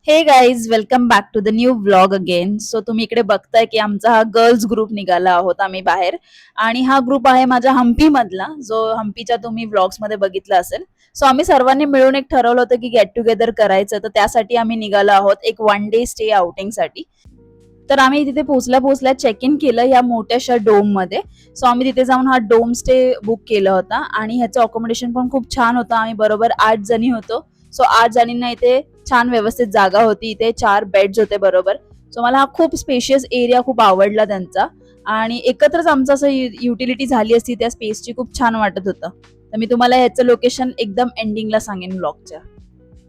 हे guys, welcome back to the new vlog again. So तुम्ही इकडे बघताय की आमचा हा गर्ल्स ग्रुप निघाला आहोत आम्ही बाहेर. आणि हा ग्रुप आहे माझ्या हम्पी मधला, जो हम्पीच्या तुम्ही व्लॉग्स मध्ये बघितला असेल. सो आम्ही सर्वांनी मिळून एक ठरवलं होतं की गेट टुगेदर करायचं, तर त्यासाठी आम्ही निघालो आहोत एक वन डे स्टे आउटिंग साठी. तर आम्ही तिथे पोहोचल्या पोहोचल्या चेक इन केलं या मोठ्याशा डोम मध्ये. सो आम्ही तिथे जाऊन हा डोम स्टे बुक केला होता आणि ह्याचं अकोमोडेशन पण खूप छान होतं. आम्ही बरोबर 8 जणी होतो. सो 8 जणींना इथे छान व्यवस्थित जागा होती. इथे 4 बेड्स होते बरोबर. सो मला हा खूप स्पेशियस एरिया खूप आवडला त्यांचा. आणि एकत्रच आमचं असं युटिलिटी झाली असती त्या स्पेसची, खूप छान वाटत होतं. तर मी तुम्हाला ह्याचं लोकेशन एकदम एंडिंगला सांगेन ब्लॉगच्या.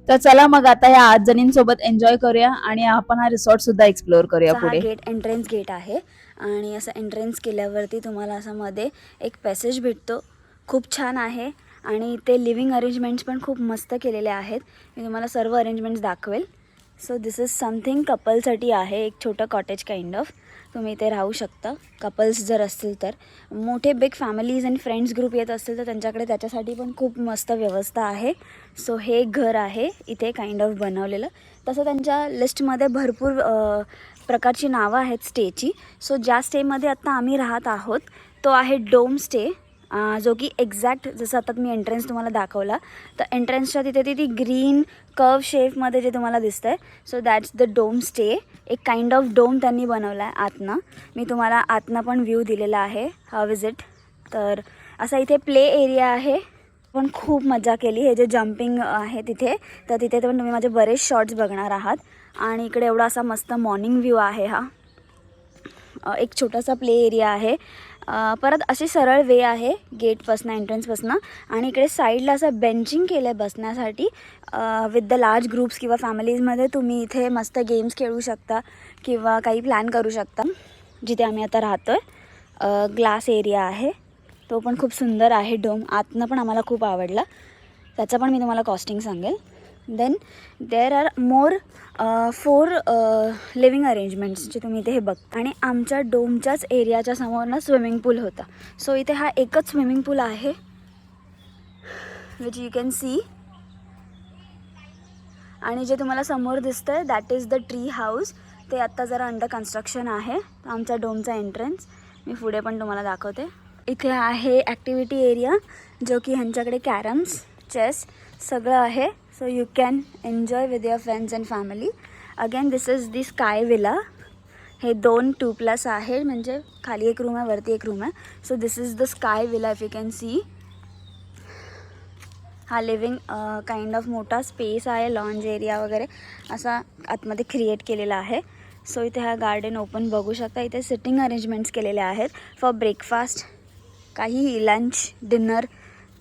तर चला मग आता या 8 जणींसोबत एन्जॉय करूया आणि आपण हा रिसॉर्ट सुद्धा एक्सप्लोअर करूया हा पुढे. गेट एंट्रन्स गेट आहे आणि असं एंट्रन्स केल्यावरती तुम्हाला असं मध्ये एक पॅसेज भेटतो. खूप छान आहे आणि ते लिव्हिंग अरेंजमेंट्स पण खूप मस्त केलेले आहेत. मी तुम्हाला सर्व अरेंजमेंट्स दाखवेल. सो दिस इज समथिंग कपलसाठी आहे, एक छोटं कॉटेज काइंड ऑफ. तुम्ही इथे राहू शकता कपल्स जर असतील तर. मोठे बिग फॅमिलीज आणि फ्रेंड्स ग्रुप येत असतील तर त्यांच्याकडे त्याच्यासाठी पण खूप मस्त व्यवस्था आहे. सो हे घर आहे इथे काइंड ऑफ बनवलेलं. तसं त्यांच्या लिस्टमध्ये भरपूर प्रकारची नावं आहेत स्टेची. सो ज्या स्टेमध्ये आत्ता आम्ही राहत आहोत तो आहे डोम स्टे, जो की एक्झॅक्ट जसं आता मी एंट्रन्स तुम्हाला दाखवला, तर एंट्रन्सच्या तिथे ती ग्रीन कर्व शेपमध्ये जे तुम्हाला दिसतं आहे, so that's the dome stay. एक काइंड ऑफ डोम त्यांनी बनवला आहे आतनं. मी तुम्हाला आतनं पण व्ह्यू दिलेला आहे हा विजिट. तर असा इथे प्ले एरिया आहे. पण खूप मजा केली. हे जे जम्पिंग आहे तिथे, तर तिथे पण तुम्ही माझे बरेच शॉट्स बघणार आहात. आणि इकडे एवढा असा मस्त मॉर्निंग व्ह्यू आहे. हा एक छोटासा प्ले एरिया आहे. परत अशी सरळ वे आहे गेटपासनं एंट्रन्सपासनं. आणि इकडे साईडला असं बेंचिंग केलं आहे बसण्यासाठी. विथ द लार्ज ग्रुप्स किंवा फॅमिलीजमध्ये तुम्ही इथे मस्त गेम्स खेळू शकता किंवा काही प्लॅन करू शकता. जिथे आम्ही आता राहतो आहे ग्लास एरिया आहे, तो पण खूप सुंदर आहे. डोम आतनं पण आम्हाला खूप आवडला. त्याचं पण मी तुम्हाला कॉस्टिंग सांगेल. Then there are more 4 living arrangements जे तुम्ही इथे हे बघ. आणि आमच्या डोमच्याच एरियाच्या समोर ना स्विमिंग पूल होता. सो इथे हा एकच स्विमिंग पूल आहे विच यू कॅन सी. आणि जे तुम्हाला समोर दिसतं आहे that is the tree house. ते आत्ता जरा अंडर कन्स्ट्रक्शन आहे. आमच्या डोमचा एंट्रन्स मी पुढे पण तुम्हाला दाखवते. इथे आहे ॲक्टिव्हिटी एरिया, जो की ह्यांच्याकडे कॅरम्स, चेस सगळं आहे. So you can enjoy with your friends and family. Again this is the sky villa. हे 2 2+ आहे, म्हणजे खाली एक रूम आहे वरती एक रूम आहे. So this is the sky villa if you can see. हा लिव्हिंग काइंड ऑफ मोठा स्पेस आहे, लॉन्ज एरिया वगैरे असा आतमध्ये क्रिएट केलेला आहे. सो इथे हा गार्डन ओपन बघू शकता. इथे सिटिंग अरेंजमेंट्स केलेले आहेत फॉर ब्रेकफास्ट, काही लंच, डिनर.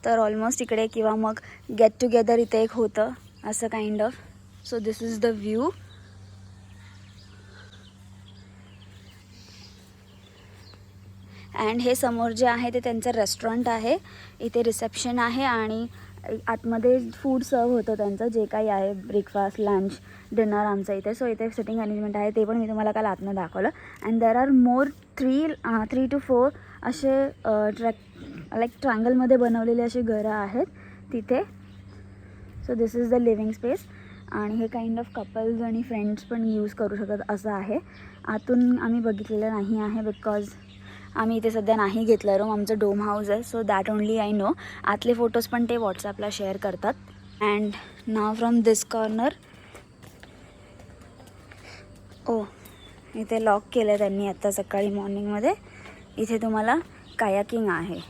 तर ऑलमोस्ट इकडे किंवा मग गेट टुगेदर इथे एक होतं असं kind of. So this is the view. And हे समोर जे आहे ते त्यांचं रेस्टॉरंट आहे. इथे रिसेप्शन आहे आणि आतमध्ये फूड सर्व होतं त्यांचं, जे काही आहे ब्रेकफास्ट, लंच, डिनर आमचं इथे. सो इथे सिटिंग अरेंजमेंट आहे, ते पण मी तुम्हाला काल आतनं दाखवलं. And there are more 3 to 4 असे लाईक ट्रायंगलमध्ये बनवलेले असे घरं आहेत तिथे. So this is the living space. आणि हे काइंड ऑफ कपल्स आणि फ्रेंड्स पण यूज करू शकतात असं आहे. आतून आम्ही बघितलेलं नाही आहे बिकॉज आम्ही इथे सध्या नाही घेतलं रूम. आमचं डोम हाऊस आहे, so that only I know. आतले फोटोज पण ते व्हॉट्सॲपला शेअर करतात. And now from this corner. इथे लॉक केलं आहे त्यांनी आत्ता सकाळी मॉर्निंगमध्ये. इथे तुम्हाला कायाकिंग आहे.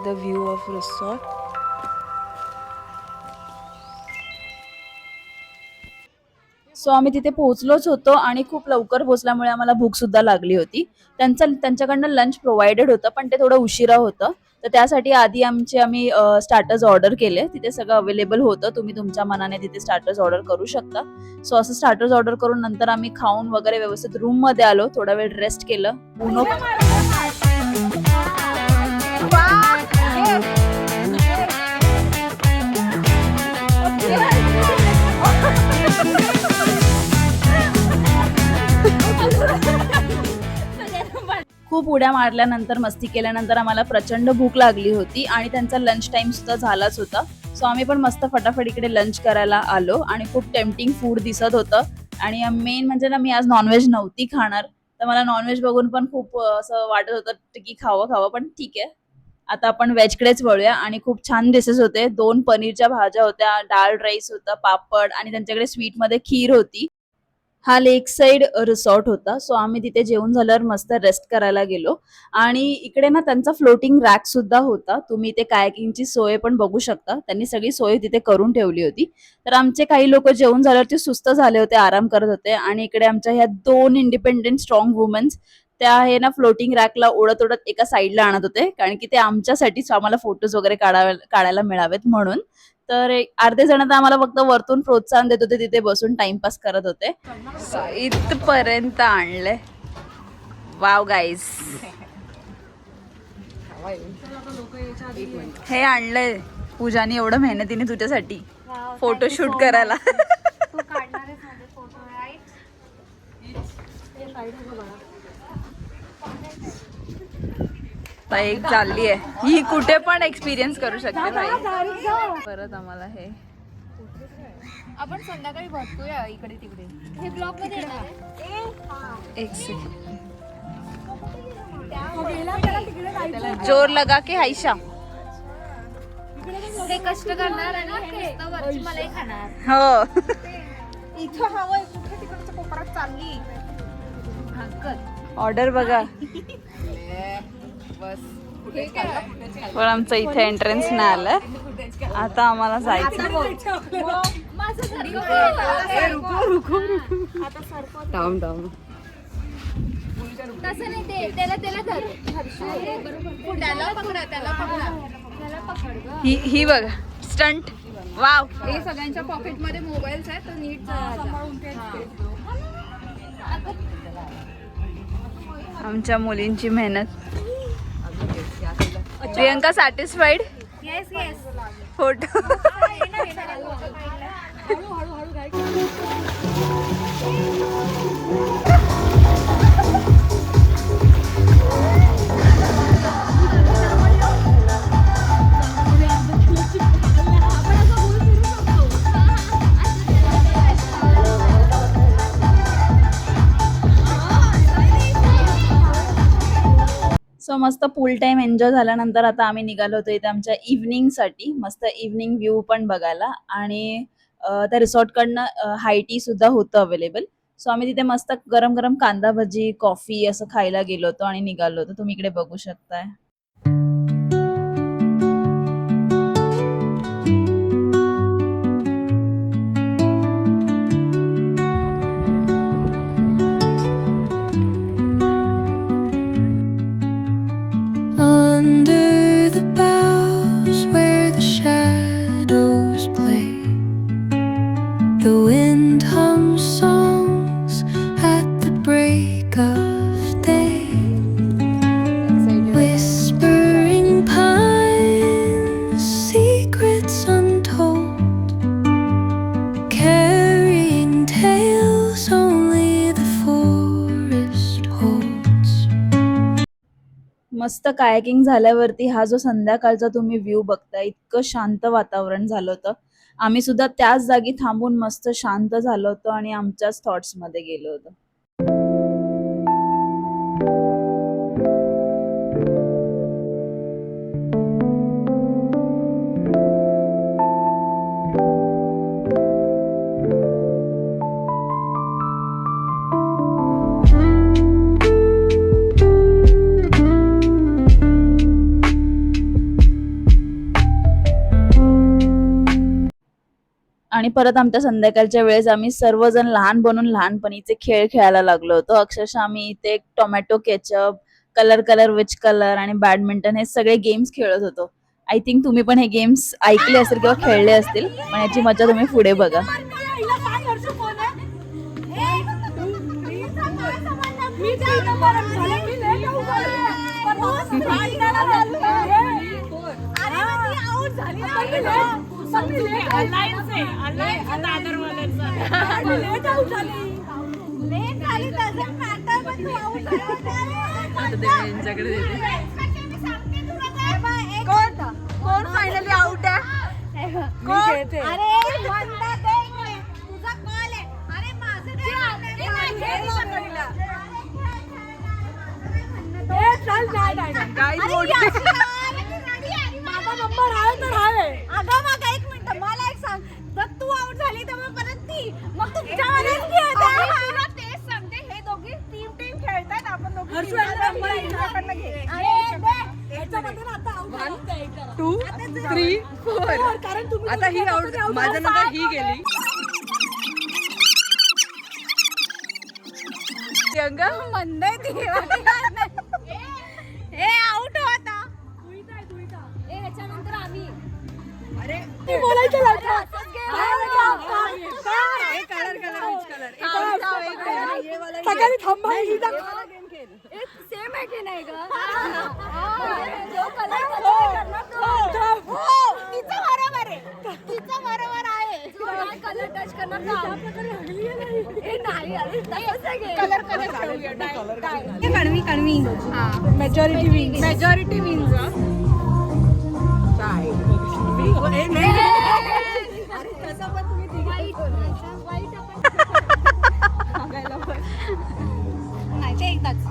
The view of resort. So आम्ही तिथे पोहोचलोच होतो आणि खूप लवकर पोहोचल्यामुळे आम्हाला भूक सुद्धा लागली होती. त्यांच्याकडनं लंच प्रोव्हाइडेड होतं, पण ते थोडं उशिरा होतं. तर त्यासाठी आधी आम्ही स्टार्टर्स ऑर्डर केले. तिथे सगळं अवेलेबल होतं, तुम्ही तुमच्या मनाने तिथे स्टार्टर्स ऑर्डर करू शकता. सो असं स्टार्टर्स ऑर्डर करून नंतर आम्ही खाऊन वगैरे व्यवस्थित रूममध्ये आलो. थोडा वेळ रेस्ट केलं. खूप उड्या मारल्यानंतर मस्ती केल्यानंतर आम्हाला प्रचंड भूक लागली होती आणि त्यांचा लंच टाइम सुद्धा झालाच होता. सो आम्ही पण मस्त फटाफट इकडे लंच करायला आलो आणि खूप टेम्पटिंग फूड दिसत होतं. आणि मेन म्हणजे ना, मी आज नॉनव्हेज नव्हती खाणार, तर मला नॉनव्हेज बघून पण खूप असं वाटत होतं की खावं खावं, पण ठीक आहे. आता आपण व्हेजकडेच वळूया. आणि खूप छान डिशेस होते. 2 पनीरच्या भाज्या होत्या, डाळ राईस होता, पापड आणि त्यांच्याकडे स्वीटमध्ये खीर होती. हा लेक साइड रिसॉर्ट होता. सो आम्ही तिथे जेवून झाल्यावर मस्त रेस्ट करायला गेलो. आणि इकडे ना त्यांचा फ्लोटिंग रॅक सुद्धा होता. तुम्ही इथे कायाकिंगची सोय पण बघू शकता. त्यांनी सगळी सोय तिथे करून ठेवली होती. तर आमचे काही लोक जेवून झाल्यावरती सुस्त झाले होते, आराम करत होते. आणि इकडे आमच्या ह्या 2 इंडिपेंडेंट स्ट्रॉंग वुमन्स त्या हे ना फ्लोटिंग रॅकला ओढत ओढत एका साईडला आणत होते, कारण की ते आमच्यासाठीच आम्हाला फोटोज वगैरे काढायला मिळावेत म्हणून. तर अर्धे जण तर आम्हाला फक्त वरतून प्रोत्साहन देत होते, तिथे बसून टाइमपास करत होते. इथपर्यंत आणलंय. वाव गाईज, हे आणलंय पूजानी एवढं मेहनतीने तुझ्यासाठी फोटोशूट करायला. एक चालली आहे ही, कुठे पण एक्सपिरियन्स करू शकते भाई. परत आम्हाला हे आपण संध्याकाळी बघतोय इकडे तिकडे. हे ब्लॉक मध्ये येणार आहे. एक सेकंड, जोर लगा के आयशा. हे कष्ट करणार आणि हे नुसतं वरची मलाई खाणार. हो, इथं हवंय कुठे तिकडच्या कोपऱ्यात चालली. ऑर्डर बघा. पण आमचं इथे एंट्रन्स नाही आलं. आता आम्हाला जायचं. तसं नाही ते, त्याला त्याला धर. त्याला पकडा, त्याला पकडा, त्याला पकड गं. ही बघा स्टंट. वाव, हे सगळ्यांच्या पॉकेट मध्ये मोबाईल्स आहेत, तर नीट सांभाळून आमच्या मुलींची मेहनत. Priyanka satisfied? Yes yes. Photo so मस्त पूल टाइम एन्जॉय झाल्यानंतर आता आम्ही निघालो होतो इथे आमच्या इव्हनिंगसाठी, मस्त इव्हनिंग व्ह्यू पण बघायला. आणि त्या रिसॉर्टकडनं हाय टी सुद्धा होतं अवेलेबल. सो आम्ही तिथे मस्त गरम गरम कांदा भजी, कॉफी असं खायला गेलो होतो आणि निघालो होतो. तुम्ही इकडे बघू शकताय. Under the boughs where the shadows play, the wind hums songs at the break of day, whispering pines, secrets untold, carrying tales only the forest holds. मस्त कायाकिंग झाल्यावरती हा जो संध्याकाळचा तुम्ही व्ह्यू बघताय, इतकं शांत वातावरण झालं होतं. आम्ही सुद्धा त्याच जागी थांबून मस्त शांत झालो होतो आणि आमच्याच थॉट्स मध्ये गेलो होतो. आणि परत आमच्या संध्याकाळच्या वेळेस आम्ही सर्वजण लहान बनून लहानपणीचे खेळ खेळायला लागलो होतो. अक्षरशः आम्ही इथे tomato ketchup, colour colour which colour आणि बॅडमिंटन हे सगळे गेम्स खेळत होतो. आय थिंक तुम्ही पण हे गेम्स ऐकले असतील किंवा खेळले असतील, पण याची मजा तुम्ही पुढे बघा. लेट झाली, doesn't matter. कोण फायनली आउट आहे? अरे वंदा दे इकडे. तुझा कॉल आहे. अरे माझं माझा नंबर आहे तर आहे. अगं मग एक मिनिट मला एक सांग, जर तू आउट झाली तर मग परत ती, मग तुमच्यामध्येच तुला तेच सांगते, हे दोघी टीम खेळतात, आपण दोघी तुझ्याकडनं घे. Two three four. आता ही आउट, माझ्या नंतर ही गेली. मंद आहे ती. हे आउट होता. ह्याच्यानंतर आम्ही सगळ्यांनी थांबा. सेम आहे की नाही ग? तिचं बरोबर आहे, तिचं बरोबर आहे. कलर टच करणार कणवी मेजॉरिटी विन्स. Majority wins. नाही ते एकदाच.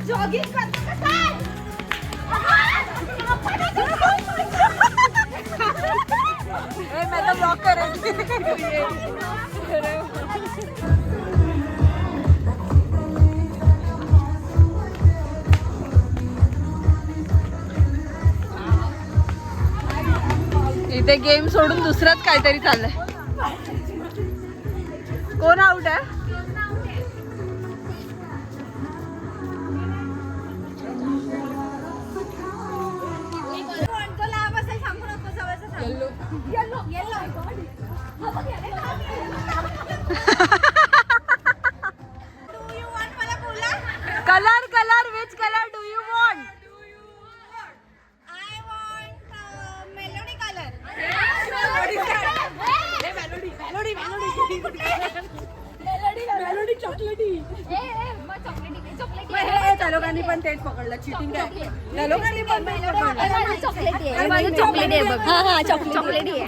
जॉगिंग करतो का काय? मैं तो ब्लॉक कर इथे गेम सोडून दुसरंच काहीतरी चाललंय. कोण आउट आहे? तो लांब असेल सांगू नको, जवळचं सांग. येलो Do you want मला बोला? Colour which colour do you want? I want melody color. Melody चॉकलेटी. त्या लोकांनी पण तेच पकडलं. चिटिंग काय? त्या लोकांनी पण तेच पकडलं. चॉकलेटी आहे बघ. हा चॉकलेटी आहे.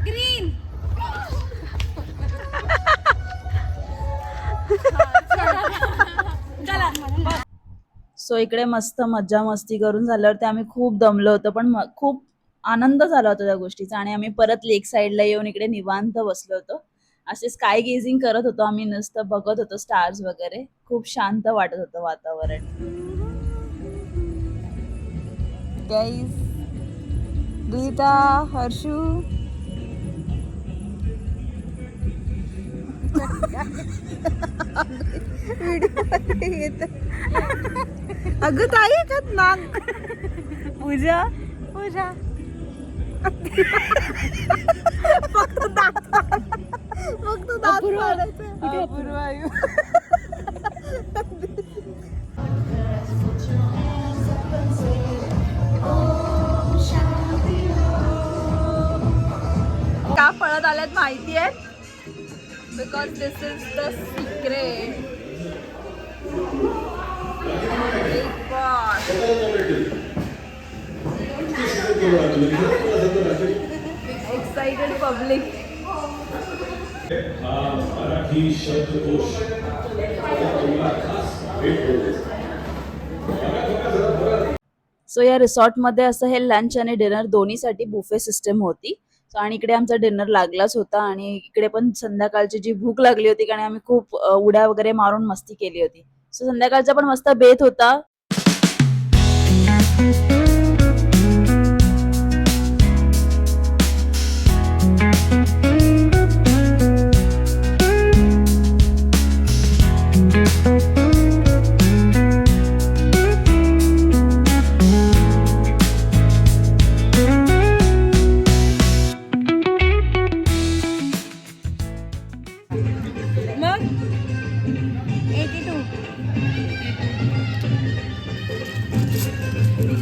ग्रीन. सो इकडे मस्त मज्जा मस्ती करून झाल्यावरती आम्ही खूप दमलो होतो, पण खूप आनंद झाला होता त्या गोष्टीचा. आणि आम्ही परत लेक साईडला येऊन इकडे निवांत बसलो होतो. असे स्काय गेझिंग करत होतो आम्ही, नुसतं बघत होतो स्टार्स वगैरे. खूप शांत वाटत होतं वातावरण. गाइस, गीता, हर्षू, अगं ताई याच्यात नाक. पूजा फक्त दात पाडायचं. अपूर्वा का पळत आल्यात माहिती आहे? Because this is the secret. Excited public. Marathi शब्दकोश सो या रिसॉर्टमध्ये असं हे लंच आणि डिनर दोन्हीसाठी बुफे सिस्टम होती. सो आणि इकडे आमचा डिनर लागलाच होता. आणि इकडे पण संध्याकाळची जी भूक लागली होती, कारण आम्ही खूप उड्या वगैरे मारून मस्ती केली होती. सो संध्याकाळचा पण मस्त बेत होता. मग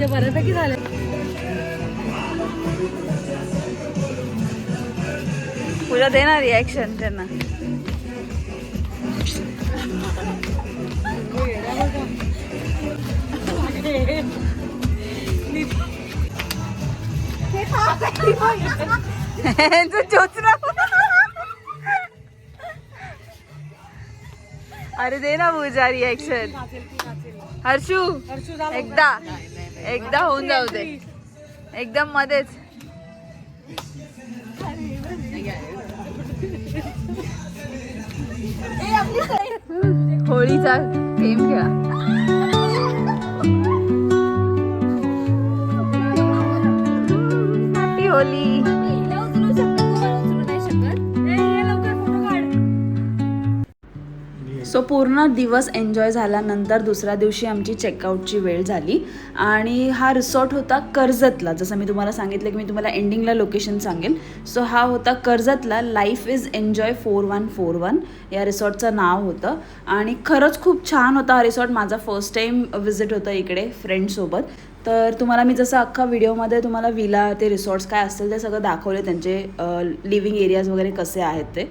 आमचे बऱ्यापैकी झाले. पूजा दे ना रिॲक्शन त्यांना. अरे दे ना पूजा रिॲक्शन. हर्षू एकदा होऊन जाऊ दे, एकदम मध्येच. होळीचा गेम खेळा. Happy Holy. सो पूर्ण दिवस एन्जॉय झाल्यानंतर दुसऱ्या दिवशी आमची चेकआउटची वेळ झाली आणि हा रिसॉर्ट होता कर्जतला. जसं मी तुम्हाला सांगितलं की मी तुम्हाला एंडिंगला लोकेशन सांगेल. सो हा होता कर्जतला. लाईफ इज एन्जॉय 4141 या रिसॉर्टचं नाव होतं आणि खरंच खूप छान होता हा रिसॉर्ट. माझा फर्स्ट टाईम विजिट होतं इकडे फ्रेंडसोबत. तर तुम्हाला मी जसं अख्खा व्हिडिओमध्ये तुम्हाला विला ते रिसॉर्ट्स काय असतील ते सगळं दाखवले, त्यांचे लिव्हिंग एरियाज वगैरे कसे आहेत ते.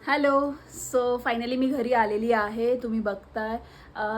हॅलो. सो फायनली मी घरी आलेली आहे. तुम्ही बघताय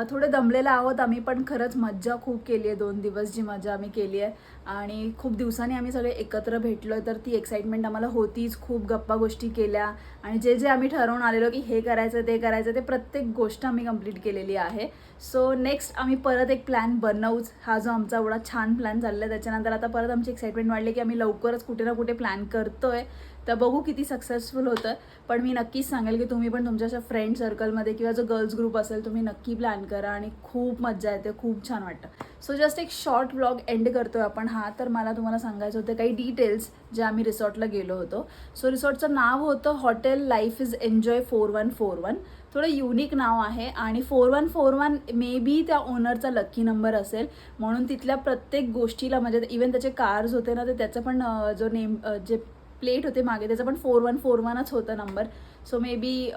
थोडे दमलेलं आहोत आम्ही, पण खरंच मज्जा खूप केली आहे. 2 दिवस जी मजा आम्ही केली आहे आणि खूप दिवसांनी आम्ही सगळे एकत्र भेटलो आहे, तर ती एक्साइटमेंट आम्हाला होतीच. खूप गप्पा गोष्टी केल्या आणि जे जे आम्ही ठरवून आलेलो की हे करायचं ते करायचं, ते प्रत्येक गोष्ट आम्ही कंप्लीट केलेली आहे. सो नेक्स्ट आम्ही परत एक प्लॅन बनवूच. हा जो आमचा एवढा छान प्लॅन चालला आहे, त्याच्यानंतर आता परत आमची एक्साइटमेंट वाढली की आम्ही लवकरच कुठे ना कुठे प्लॅन करतोय. तर बघू किती सक्सेसफुल होतं. पण मी नक्कीच सांगेल की तुम्ही पण तुमच्या अशा फ्रेंड सर्कलमध्ये किंवा जो गर्ल्स ग्रुप असेल तुम्ही नक्की प्लॅन करा आणि खूप मज्जा येते, खूप छान वाटतं. सो जस्ट एक शॉर्ट व्लॉग एंड करतोय आपण हा. तर मला तुम्हाला सांगायचं होतं काही डिटेल्स जे आम्ही रिसॉर्टला गेलो होतो. सो रिसॉर्टचं नाव होतं हॉटेल लाईफ इज एन्जॉय 4141. थोडं युनिक नाव आहे आणि 4141 मे बी त्या ओनरचा लकी नंबर असेल, म्हणून तिथल्या प्रत्येक गोष्टीला म्हणजे इवन त्याचे कार्स होते ना, तर त्याचं पण जो नेम जे प्लेट होते मागे त्याचं पण 4141च होतं नंबर. सो मे बी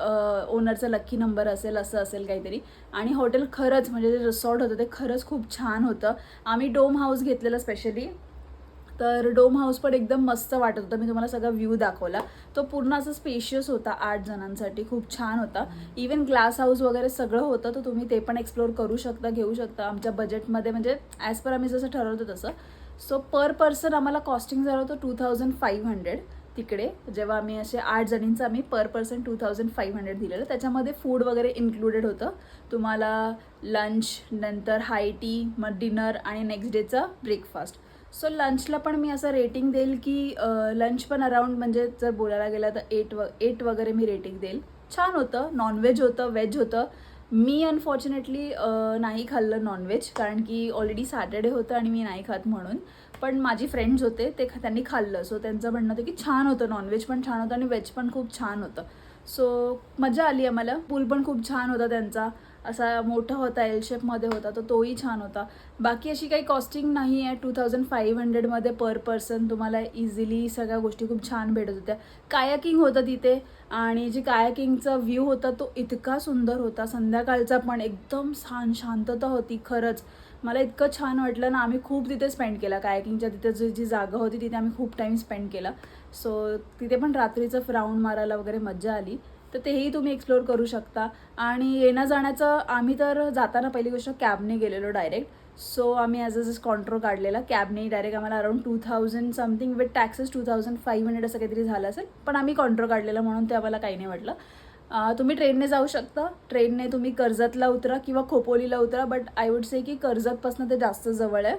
ओनरचा लक्की नंबर असेल, असं असेल काहीतरी. आणि हॉटेल खरंच म्हणजे जे रिसॉर्ट होतं ते खरंच खूप छान होतं. आम्ही डोम हाऊस घेतलेलं स्पेशली, तर डोम हाऊस पण एकदम मस्त वाटत होतं. मी तुम्हाला सगळा व्ह्यू दाखवला. तो पूर्ण असं स्पेशियस होता 8 जणांसाठी, खूप छान होता. इवन ग्लास हाऊस वगैरे सगळं होतं, तर तुम्ही ते पण एक्सप्लोर करू शकता, घेऊ शकता आमच्या बजेटमध्ये, म्हणजे ॲज पर आम्ही जसं ठरवतो तसं. सो पर पर्सन आम्हाला कॉस्टिंग झालं होतं 2500 तिकडे. जेव्हा आम्ही असे 8 जणींचं आम्ही पर पर्सन 2500 दिलेलं. त्याच्यामध्ये फूड वगैरे इन्क्लुडेड होतं. तुम्हाला लंच, नंतर हाय टी, मग डिनर आणि नेक्स्ट डेचा ब्रेकफास्ट. सो लंचला पण मी असं रेटिंग देईल की लंच पण अराउंड म्हणजे जर बोलायला गेलं तर 8 वगैरे मी रेटिंग देईल. छान होतं. नॉनव्हेज होतं, व्हेज होतं. मी अनफॉर्च्युनेटली नाही खाल्लं नॉनव्हेज, कारण की ऑलरेडी सॅटर्डे होतं आणि मी नाही खात म्हणून. पण माझी फ्रेंड्स होते त्यांनी खाल्लं. सो त्यांचं म्हणणं होतं की छान होतं, नॉनव्हेज पण छान होतं आणि व्हेज पण खूप छान होतं. सो मजा आली आम्हाला. पूल पण खूप छान होता त्यांचा, असा मोठा होता, एल शेपमध्ये होता, तर तोही छान होता. बाकी अशी काही कॉस्टिंग नाही आहे. 2500मध्ये पर पर्सन तुम्हाला इझिली सगळ्या गोष्टी खूप छान भेटत होत्या. कायाकिंग होतं तिथे आणि जी कायाकिंगचा व्ह्यू होता तो इतका सुंदर होता. संध्याकाळचा पण एकदम शांतता होती. खरंच मला इतकं छान वाटलं ना. आम्ही खूप तिथे स्पेंड केला. कायाकिंगच्या तिथे जी जागा होती तिथे आम्ही खूप टाईम स्पेंड केला. सो तिथे पण रात्रीचं राऊंड मारायला वगैरे मजा आली. तर तेही तुम्ही एक्सप्लोर करू शकता. आणि येणं जाण्याचं आम्ही तर जाताना पहिली गोष्ट कॅबने गेलेलो डायरेक्ट. सो आम्ही ॲज अ कॉन्ट्रो काढलेला कॅबने डायरेक्ट. आम्हाला अराउंड 2000 समथिंग विथ टॅक्सेस 2500 असं काहीतरी झालं असेल. पण आम्ही कॉन्ट्रो काढलेला म्हणून ते आम्हाला काही नाही वाटलं. तुम्ही ट्रेनने जाऊ शकता. ट्रेनने तुम्ही कर्जतला उतरा किंवा खोपोलीला उतरा, बट आय वुड से की कर्जतपासून ते जास्त जवळ आहे.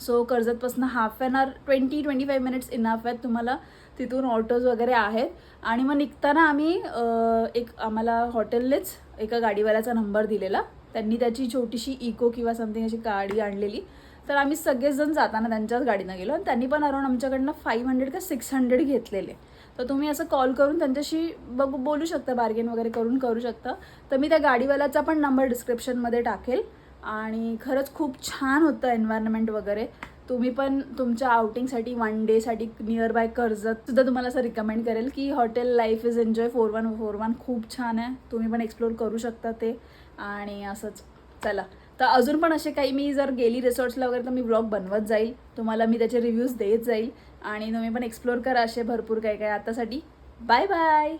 सो कर्जतपासून half an hour 20-25 minutes enough आहेत तुम्हाला. तिथून ऑटोज वगैरे आहेत. आणि मग निघताना आम्ही आम्हाला हॉटेलनेच एका गाडीवाल्याचा नंबर दिलेला. त्यांनी त्याची छोटीशी इको किंवा समथिंग अशी गाडी आणलेली. तर आम्ही सगळेजण जाताना त्यांच्याच गाडीनं गेलो आणि त्यांनी पण अराउंड आमच्याकडनं 500 का 600 घेतलेले. तर तुम्ही असं कॉल करून त्यांच्याशी बोलू शकता, बार्गेन वगैरे करू शकता. तर मी त्या गाडीवाल्याचा पण नंबर डिस्क्रिप्शनमध्ये टाकेल. आणि खरंच खूप छान होतं एन्व्हायरमेंट वगैरे. तुम्ही पण तुमच्या आउटिंगसाठी 1 डेसाठी नियर बाय कर्जत सुद्धा तुम्हाला असं रिकमेंड करेल की हॉटेल लाईफ इज एन्जॉय 4141 खूप छान आहे. तुम्ही पण एक्सप्लोर करू शकता ते. आणि असंच चला, तर अजून पण असे काही मी जर गेली रिसॉर्ट्सला वगैरे तर मी व्लॉग बनवत जाईल, तुम्हाला मी त्याचे रिव्ह्यूज देत जाईल आणि तुम्ही पण एक्सप्लोर करा असे भरपूर काय काय. आतासाठी बाय बाय.